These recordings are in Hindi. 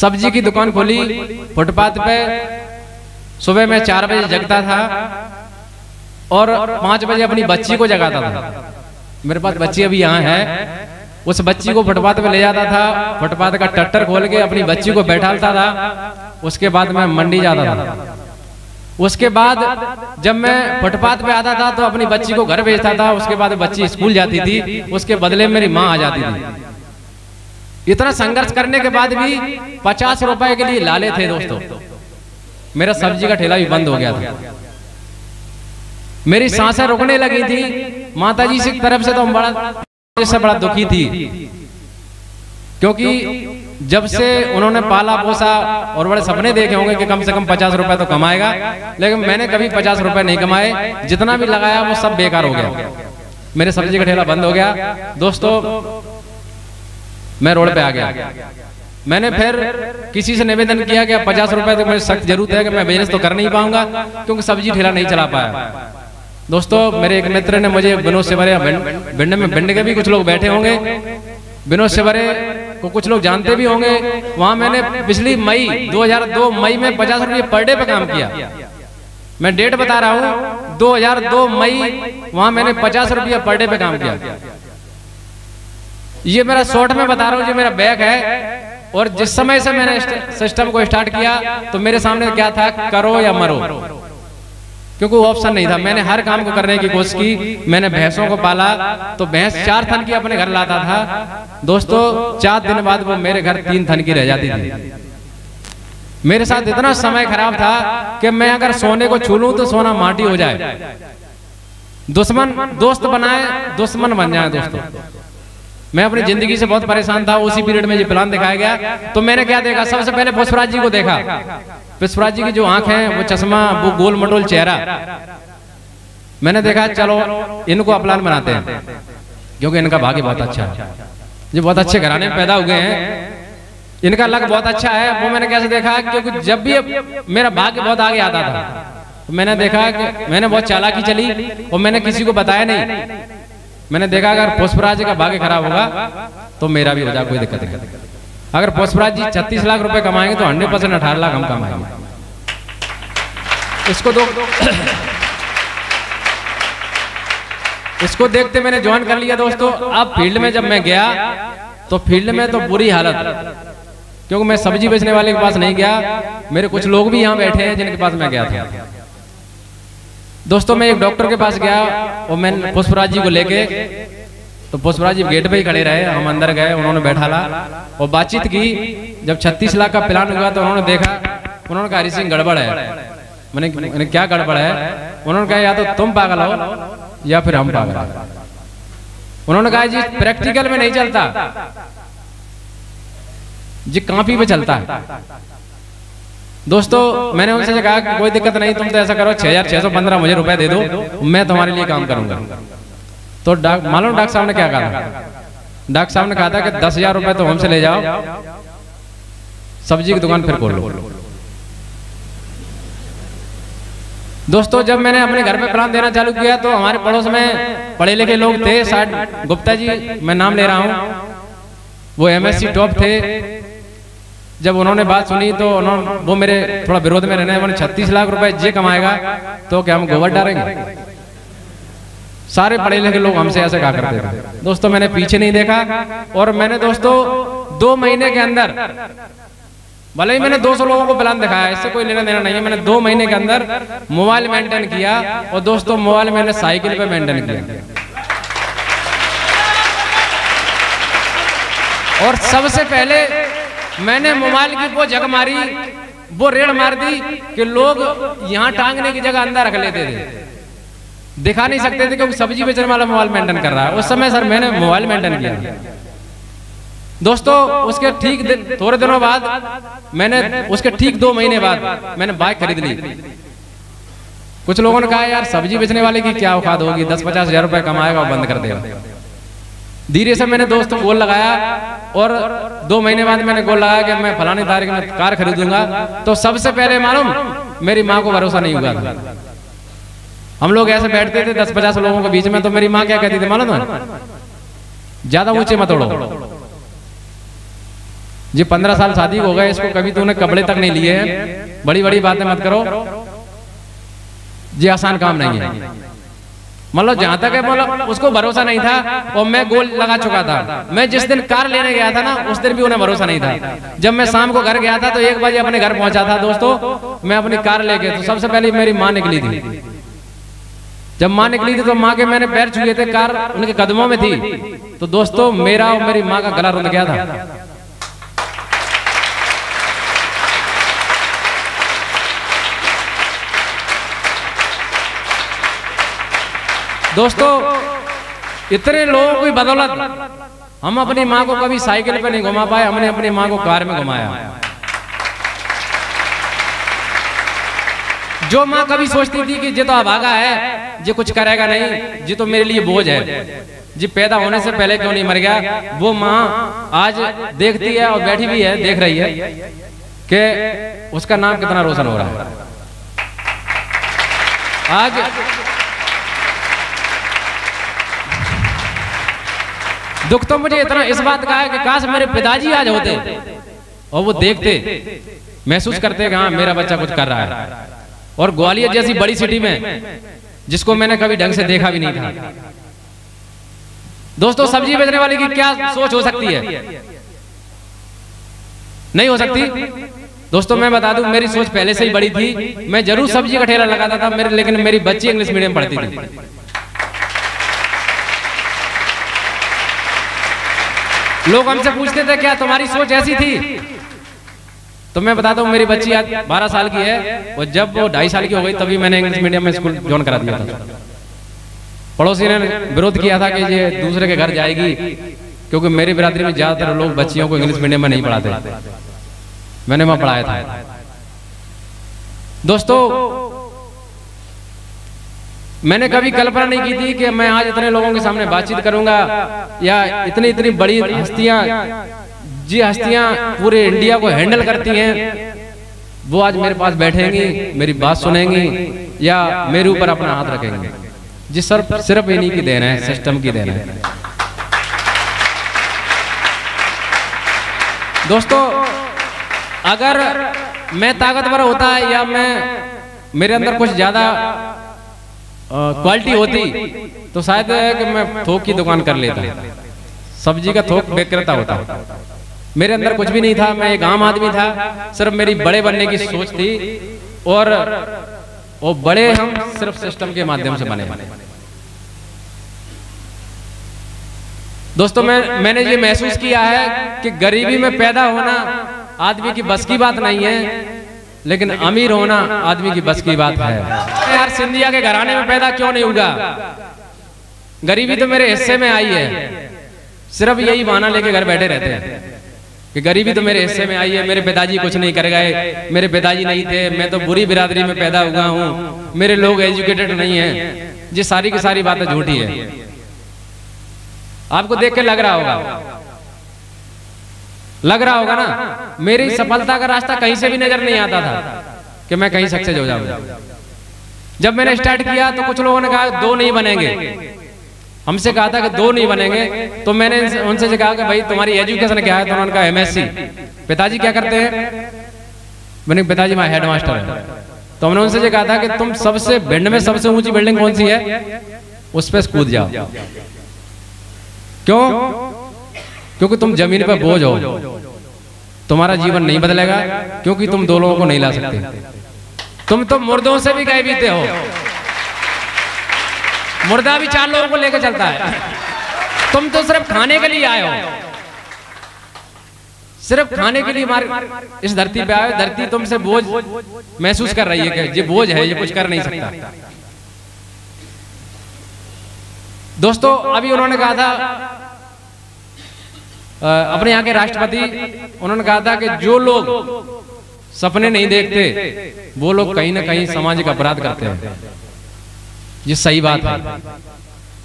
सब्जी की दुकान खोली फुटपाथ पे। सुबह मैं 4 बजे जगता था और 5 बजे अपनी बच्ची को जगाता था। मेरे पास बच्ची अभी यहाँ है। उस बच्ची को फुटपाथ पे ले जाता था, फुटपाथ का टट्टर खोल के अपनी बच्ची को बैठाता था। उसके बाद मैं मंडी जाता था। उसके बाद जब मैं फुटपाथ पे आता था तो अपनी बच्ची को घर भेजता था। उसके बाद बच्ची स्कूल जाती थी, उसके बदले में मेरी माँ आ जाती थी। इतना संघर्ष करने के बाद भी 50 रुपए के लिए लाले थे दोस्तों। मेरा सब्जी का ठेला भी बंद हो गया था। मेरी सांसें रुकने लगी थी। माताजी की तरफ से तो बड़ा दुखी थी, क्योंकि जब से उन्होंने पाला पोसा और बड़े सपने देखे होंगे कि कम से कम 50 रुपए तो कमाएगा, लेकिन मैंने कभी 50 रुपए नहीं कमाए। जितना भी लगाया वो सब बेकार हो गया। मेरे सब्जी का ठेला बंद हो गया दोस्तों। मैं रोड पे आ गया। मैंने फिर किसी से निवेदन किया कि 50 रुपए तो मुझे सख्त जरूरत है कि मैं बिजनेस तो कर नहीं पाऊंगा, क्योंकि सब्जी ठेला नहीं चला पाया। दोस्तों मेरे एक मित्र ने मुझे विनोद सेवरे, भिंड में भिंड के भी कुछ लोग बैठे होंगे, विनोद सेवरे को कुछ लोग जानते भी होंगे। वहां मैंने पिछली मई 2002 मई में 50 रुपये पर डे पे काम किया। मैं डेट बता रहा हूँ, 2002 मई वहां मैंने 50 रुपये पर डे पे काम किया। ये मेरा शॉर्ट में बता रहा हूँ, ये मेरा बैग है। और जिस समय से मैंने सिस्टम को स्टार्ट किया तो मेरे सामने क्या था, करो या मरो, क्योंकि वो ऑप्शन नहीं था। मैंने हर काम को करने की कोशिश की। मैंने भैंसों को पाला तो भैंस 4 थन की अपने घर लाता था दोस्तों। 4 दिन बाद वो मेरे घर 3 थन की रह जाती थी। मेरे साथ इतना समय खराब था कि मैं अगर सोने को छू लूं तो सोना माटी हो जाए। दुश्मन दोस्त बनाए, दुश्मन बन जाए दोस्तों। मैं अपनी जिंदगी से बहुत परेशान था। उसी पीरियड में ये प्लान दिखाया गया तो मैंने क्या देखा, सबसे पहले पुष्पराज जी को देखा। पुष्पराज जी की जो आंख है, वो चश्मा, वो गोल मटोल चेहरा, मैंने देखा चलो इनको प्लान बनाते हैं, क्योंकि इनका भाग्य बहुत अच्छा है। ये बहुत अच्छे घराने में पैदा हुए हैं, इनका लक बहुत अच्छा है। वो मैंने कैसे देखा, क्योंकि जब भी मेरा भाग्य बहुत आगे आता था तो मैंने देखा कि मैंने बहुत चालाकी चली और मैंने किसी को बताया नहीं। मैंने देखा अगर पुष्पराज जी का भाग्य खराब होगा तो मेरा भी हो जाए, कोई दिक्कत नहीं। अगर पुष्पराज जी 36 लाख रुपए कमाएंगे तो 100% 18 लाख हम कमाएंगे। इसको देखते मैंने ज्वाइन कर लिया दोस्तों। अब फील्ड में जब मैं गया तो फील्ड में तो बुरी हालत, क्योंकि मैं सब्जी बेचने वाले के पास नहीं गया। मेरे कुछ लोग भी यहाँ बैठे हैं जिनके पास मैं गया था दोस्तों। मैं एक डॉक्टर के पास गया और मैं पुष्पराज जी को लेके, तो पुष्पराज जी गेट पे ही खड़े रहे। हम अंदर गए, उन्होंने बैठा ला और बातचीत की। जब 36 लाख का प्लान हुआ तो उन्होंने देखा, उन्होंने कहा हरि सिंह गड़बड़ है। मैंने क्या गड़बड़ है? उन्होंने कहा या तो तुम पागल हो या फिर हम पागल हैं। उन्होंने कहा जी प्रैक्टिकल में नहीं चलता जी, कॉपी पे चलता है। दोस्तों मैंने उनसे कहा कि कोई दिक्कत नहीं, तुम तो ऐसा करो 6615 मुझे रुपए दे दो, मैं तुम्हारे लिए काम करूंगा। तो मालूम डॉक्टर साहब ने क्या कहा? डॉक्टर साहब ने कहा था कि 10,000 रुपए तो हमसे ले जाओ, सब्जी की दुकान फिर खोल लो। दोस्तों जब मैंने अपने घर में प्लान देना चालू किया तो हमारे पड़ोस में पढ़े लिखे लोग थे, शायद गुप्ता जी, मैं नाम ले रहा हूं, वो MSc टॉप थे। जब उन्होंने बात सुनी तो वो मेरे थोड़ा विरोध में रहने, उन्होंने 36 लाख रुपए जे कमाएगा तो क्या हम गोबर डालेंगे? सारे पढ़े लिखे लोग हमसे ऐसे कहा करते थे। दोस्तों मैंने पीछे नहीं देखा और मैंने दोस्तों 2 महीने के अंदर, भले ही मैंने 200 लोगों को प्लान दिखाया, इससे कोई लेना देना नहीं है, मैंने 2 महीने के अंदर मोबाइल मेंटेन किया। और दोस्तों मोबाइल मैंने साइकिल पे मेंटेन किया। और सबसे पहले मैंने मोबाइल की वो जगह मारी, वो रेड मार दी कि लोग यहाँ टांगने की जगह अंदर रख लेते थे, दिखा नहीं सकते थे, क्योंकि सब्जी बेचने वाला मोबाइल मेंटेन कर रहा है। उस समय सर मैंने मोबाइल मेंटेन किया। दोस्तों उसके ठीक थोड़े दिनों बाद मैंने, उसके ठीक 2 महीने बाद मैंने बाइक खरीद ली। कुछ लोगों ने कहा यार सब्जी बेचने वाले की क्या औकात होगी, 10-50 हजार रुपए कमाएगा और बंद कर देगा। धीरे से मैंने दोस्तों गोल लगाया और 2 महीने बाद मैंने गोल लगाया कि मैं फलानी तारीख में कार खरीदूंगा। तो सबसे पहले मालूम मेरी माँ को भरोसा नहीं हुआ था। हम लोग ऐसे बैठते थे 10-50 लोगों के बीच में, तो मेरी माँ क्या कहती थी मालूम है? ज्यादा ऊंचे मत उड़ो, जी 15 साल शादी हो गए, इसको कभी तूने कपड़े तक नहीं लिए हैं, बड़ी बड़ी बातें मत करो जी, आसान काम नहीं है। मतलब जहां तक है, मतलब उसको भरोसा नहीं था और मैं गोल लगा चुका था। मैं जिस दिन कार लेने गया था ना, उस दिन भी उन्हें भरोसा नहीं था। जब मैं शाम को घर गया था तो 1 बजे अपने घर पहुंचा था दोस्तों, मैं अपनी कार लेके, तो सबसे पहले मेरी माँ निकली थी। जब माँ निकली थी तो माँ के मैंने पैर छुए थे, कार उनके कदमों में थी। तो दोस्तों मेरा और मेरी माँ का गला रुंध गया था। दोस्तों इतने लोगों की बदौलत हम अपनी माँ को कभी साइकिल पे नहीं घुमा पाए, हमने अपनी माँ को कार में घुमाया। जो माँ कभी सोचती थी कि ये तो अभागा है, ये कुछ करेगा नहीं, ये तो मेरे लिए बोझ है, जी पैदा होने से पहले क्यों नहीं मर गया, वो माँ आज देखती है और बैठी भी है, देख रही है कि उसका नाम कितना रोशन हो रहा है। आज दुख तो मुझे इतना इस बात का है कि काश मेरे पिताजी आज होते और वो देखते, महसूस करते कि हाँ मेरा बच्चा कुछ कर रहा है। और ग्वालियर जैसी बड़ी सिटी में, जिसको मैंने कभी ढंग से देखा भी नहीं था। दोस्तों सब्जी बेचने वाले की क्या सोच हो सकती है? नहीं हो सकती। दोस्तों मैं बता दूं, मेरी सोच पहले से ही बड़ी थी। मैं जरूर सब्जी का ठेला लगाता था मेरे, लेकिन मेरी बच्ची इंग्लिश मीडियम पढ़ती थी। लोग हमसे पूछते थे क्या तुम्हारी सोच ऐसी थी? तो मैं बताता हूँ, मेरी बच्ची आज 12 साल की है और जब वो 2.5 साल की हो गई तभी मैंने इंग्लिश मीडियम में स्कूल ज्वाइन करा दिया था। पड़ोसी ने विरोध किया था कि ये दूसरे के घर जाएगी, क्योंकि मेरी बिरादरी में ज्यादातर लोग बच्चियों को इंग्लिश मीडियम में नहीं पढ़ाते। मैंने वहां पढ़ाया था। दोस्तों मैंने कभी कल्पना नहीं की थी कि मैं आज इतने लोगों के सामने बातचीत करूंगा, या इतनी इतनी बड़ी हस्तियां, जी हस्तियां पूरे इंडिया को हैंडल करती हैं, वो आज मेरे पास बैठेंगी, मेरी बात सुनेंगी या मेरे ऊपर अपना हाथ रखेंगे। जी सिर्फ इन्हीं की देन है, सिस्टम की देन है। दोस्तों अगर मैं ताकतवर होता है या मेरे अंदर कुछ ज्यादा क्वालिटी होती तो शायद कि मैं थोक की दुकान कर लेता, सब्जी का थोक विक्रेता होता। मेरे अंदर कुछ भी नहीं था, मैं एक आम आदमी था। सिर्फ मेरी बड़े बनने की सोच थी और वो बड़े हम सिर्फ सिस्टम के माध्यम से बने। दोस्तों मैंने ये महसूस किया है कि गरीबी में पैदा होना आदमी की बस की बात नहीं है, लेकिन अमीर होना आदमी की बस की बात है। यार सिंधिया के घराने में पैदा क्यों नहीं हुआ? गरीबी तो मेरे हिस्से में आई है। सिर्फ यही बहाना लेके घर बैठे रहते हैं कि गरीबी तो मेरे हिस्से में आई है, मेरे पिताजी कुछ नहीं कर गए, मेरे पिताजी नहीं थे, मैं तो बुरी बिरादरी में पैदा हुआ हूँ, मेरे लोग एजुकेटेड नहीं है। ये सारी की सारी बातें झूठी है। आपको देख के लग रहा होगा ना, मेरी सफलता का रास्ता कहीं से भी नजर नहीं आता था कि मैं कहीं सक्सेस हो जाऊंगा। जब मैंने स्टार्ट किया तो कुछ लोगों ने कहा 2 नहीं बनेंगे, हमसे कहा था कि 2 नहीं बनेंगे। तो मैंने उनसे कहा कि भाई तुम्हारी एजुकेशन क्या है? तो उन्होंने कहा MSc। पिताजी क्या करते हैं? मैंने पिताजी हमारा हेड मास्टर है। तो हमने उनसे कहा था कि तुम सबसे भिंड में सबसे ऊंची बिल्डिंग कौन सी है, उस पर कूद जाओ। क्यों? क्योंकि तुम जमीन पर बोझ हो, तुम्हारा जीवन नहीं बदलेगा, क्योंकि तुम 2 लोगों को नहीं ला सकते। तुम तो मुर्दों से भी गए बीते हो, मुर्दा भी 4 लोगों को लेकर चलता है। तुम तो सिर्फ खाने के लिए आए हो, सिर्फ खाने के लिए इस धरती पे आए। धरती तुमसे बोझ महसूस कर रही है कि ये बोझ है, ये कुछ कर नहीं सकता। दोस्तों अभी उन्होंने कहा था, अपने यहाँ के राष्ट्रपति, उन्होंने कहा था कि जो लोग सपने नहीं देखते वो लोग कहीं ना कहीं सामाजिक अपराध करते हैं। ये सही बात है,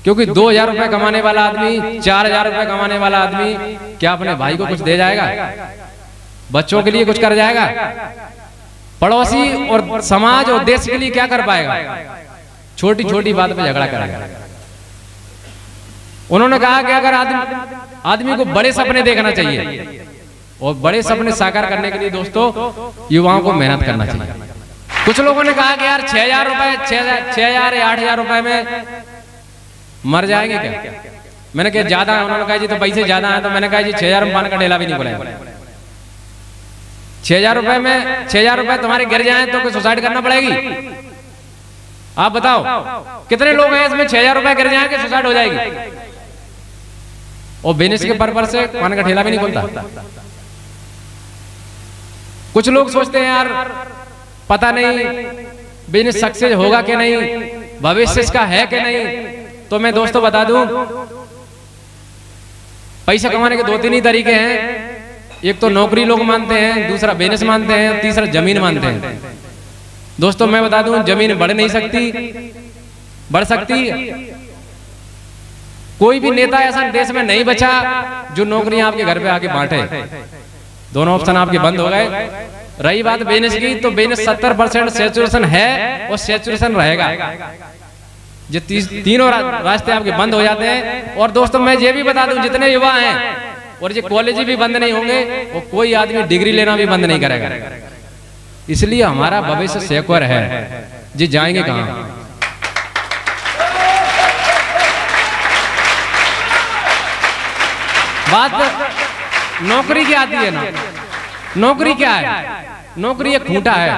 क्योंकि 2000 रुपए कमाने वाला आदमी, 4000 रुपए कमाने वाला आदमी क्या अपने भाई को कुछ दे जाएगा? बच्चों के लिए कुछ कर जाएगा? पड़ोसी और समाज और देश के लिए क्या कर पाएगा? छोटी छोटी बात पे झगड़ा करेगा। उन्होंने कहा कि अगर आदमी को बड़े सपने देखना चाहिए, और बड़े सपने साकार करने के लिए दोस्तों युवाओं को मेहनत करना चाहिए। कुछ लोगों ने कहा कि यार 6,000 रुपए 6,000 या 8,000 रुपए में मर जाएंगे क्या? मैंने कहा ज्यादा है। उन्होंने कहा जी तो पैसे ज्यादा हैं। तो मैंने कहा जी 6,000 में पान का ठेला भी नहीं खुलेगा। 6,000 रुपए में 6,000 रुपए तुम्हारे गिर जाए तो कोई सुसाइड करना पड़ेगी? आप बताओ कितने लोग हैं इसमें 6,000 रुपए गिर जाए कि सुसाइड हो जाएगी? और बिजनेस के पर्पस से पान का ठेला भी नहीं खुलता। कुछ लोग सोचते हैं यार पता नहीं बिजनेस सक्सेस होगा कि नहीं, भविष्य इसका है कि नहीं। तो मैं दोस्तों बता दूं, पैसा कमाने के 2-3 ही तरीके हैं। एक तो नौकरी लोग मानते हैं, दूसरा बिजनेस मानते हैं, तीसरा जमीन मानते हैं। दोस्तों मैं बता दूं, जमीन बढ़ नहीं सकती, बढ़ सकती कोई भी नेता ऐसा देश में नहीं बचा जो नौकरियां आपके घर पे आके बांटे। दोनों ऑप्शन आपके बंद हो गए। रही बात बिजनेस की, तो बिजनेस 70% सैचुरेशन है और सैचुरेशन रहेगा। जो तीनों रास्ते आपके बंद हो जाते हैं। और दोस्तों मैं ये भी बता दूं, जितने युवा हैं और ये कॉलेज भी बंद नहीं होंगे, वो कोई आदमी डिग्री लेना भी बंद नहीं करेगा। इसलिए हमारा भविष्य सिक्योर है। जी जाएंगे कहां? बात नौकरी की आती है ना। नौकरी क्या है? नौकरी एक खूंटा है,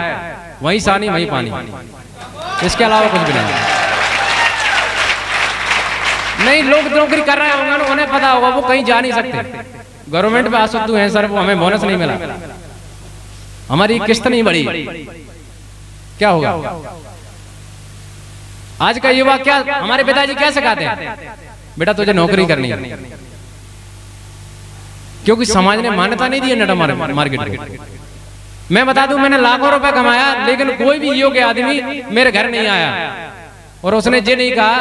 वहीं सानी वहीं पानी, इसके अलावा कुछ भी नहीं। लोग नौकरी कर रहे होंगे, उन्हें पता होगा, वो कहीं जा नहीं सकते। गवर्नमेंट पे आसुद्दू हैं सर, वो हमें बोनस नहीं मिला, हमारी किस्त नहीं बढ़ी, क्या होगा? आज का युवा क्या, हमारे पिताजी क्या सिखाते हैं? बेटा तुझे नौकरी करनी है, क्योंकि समाज ने मान्यता नहीं दी है नेट मार्केट को। मैं बता दूं, मैंने लाखों रुपए कमाया, लेकिन कोई भी योग्य आदमी मेरे घर नहीं आया और उसने ये नहीं कहा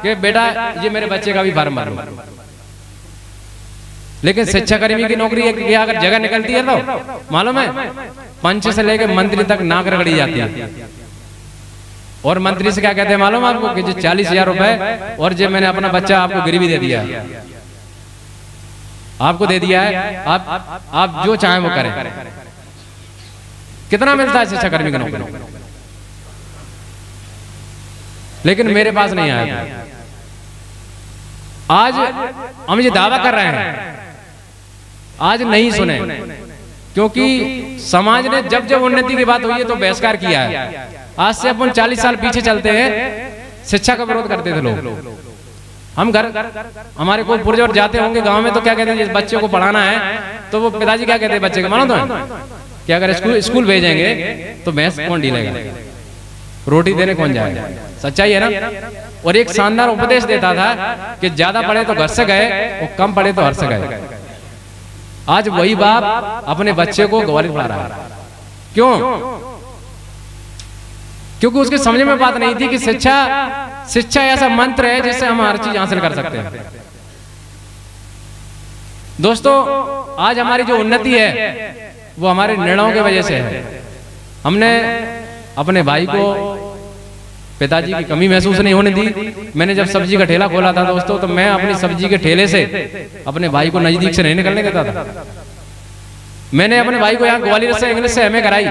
कि बेटा ये मेरे बच्चे का भी फार्म भर लो। लेकिन शिक्षा कर्मी की नौकरी की अगर जगह निकलती है तो मालूम है पंच से लेकर मंत्री तक नाक रगड़ी जाती है। और मंत्री से क्या कहते हैं मालूम आपको? कि जो 40,000 रुपए और जो मैंने अपना बच्चा आपको गिरवी दे दिया है, आपको दे दिया है, आप जो चाहें वो करें। कितना मिलता है शिक्षा कर्मी की नौकरी? लेकिन मेरे पास नहीं आया। आज हम ये दावा कर रहे हैं, आज नहीं सुने, क्योंकि समाज ने जब जब उन्नति की बात हुई है तो बहिष्कार किया है। आज से अपन 40 साल पीछे चलते हैं, शिक्षा का विरोध करते थे लोग। हम घर हमारे कोई पुरजोर जाते होंगे गांव में तो क्या कहते हैं, जिस बच्चे को पढ़ाना है तो वो पिताजी क्या कहते हैं बच्चे को, मानो तो कि अगर स्कूल भेजेंगे तो भैंस कौन ढीलेगा, रोटी देने कौन जाएगा? सच्चाई है ना। और एक शानदार उपदेश देता था कि ज्यादा पढ़े तो घर से गए और कम पढ़े तो हर से गए। आज वही बाप अपने बच्चे को ग्वालियर पढ़ा रहा है। क्यों? क्योंकि उसके समझ में बात नहीं थी कि शिक्षा ऐसा मंत्र है जिससे हम हर चीज हासिल कर सकते हैं। दोस्तों आज हमारी जो उन्नति है वो हमारे निर्णयों की वजह से है। हमने अपने भाई को पिताजी की कमी महसूस नहीं होने दी। मैंने जब सब्जी का ठेला खोला था दोस्तों, तो मैं अपनी सब्जी के ठेले से अपने भाई को नजदीक से नहीं निकलने देता था। मैंने अपने भाई को यहाँ ग्वालियर से इंग्लिश से एमए कराई,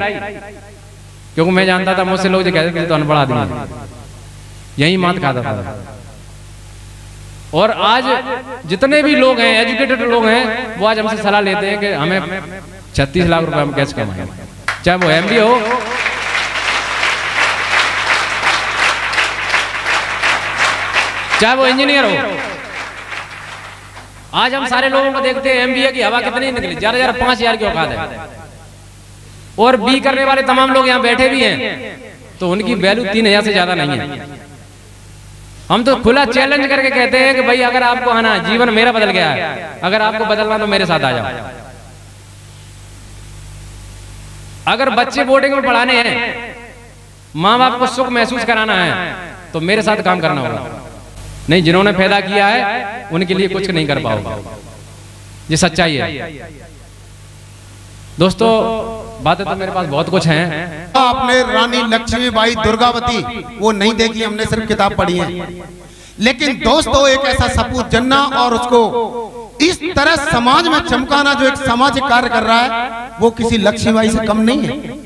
क्योंकि मैं जानता था मुझसे लोग जो कहते थे तो अनपढ़ आदमी, यही मात खाता था। और आज जितने भी लोग हैं, एजुकेटेड लोग हैं, वो आज हमसे सलाह लेते हैं कि हमें 36 लाख रुपए हम कैसे कमाएं, चाहे वो एमबी हो, चाहे वो इंजीनियर हो। आज हम सारे लोगों को देखते हैं एमबीए की हवा कितनी निकली, 5,000 की औकात है। और बी करने वाले तमाम लोग यहाँ बैठे भी हैं, तो उनकी वैल्यू 3,000 से ज्यादा नहीं है। हम तो खुला चैलेंज करके कहते हैं कि भाई अगर आपको आना, जीवन मेरा बदल गया है, अगर आपको बदलना तो मेरे साथ आ जाओ। अगर बच्चे बोर्डिंग में पढ़ाने हैं, माँ बाप को सुख महसूस कराना है, तो मेरे साथ काम करना होगा। नहीं, जिन्होंने पैदा किया है उनके लिए कुछ नहीं कर पाओगे। ये सच्चाई है दोस्तों। बातें तो मेरे पास बहुत कुछ हैं। आपने रानी लक्ष्मीबाई दुर्गावती वो नहीं देखी, हमने सिर्फ किताब पढ़ी है। लेकिन दोस्तों एक ऐसा सपूत जन्ना और उसको इस तरह समाज में चमकाना जो एक सामाजिक कार्य कर रहा है वो किसी लक्ष्मीबाई से कम नहीं है।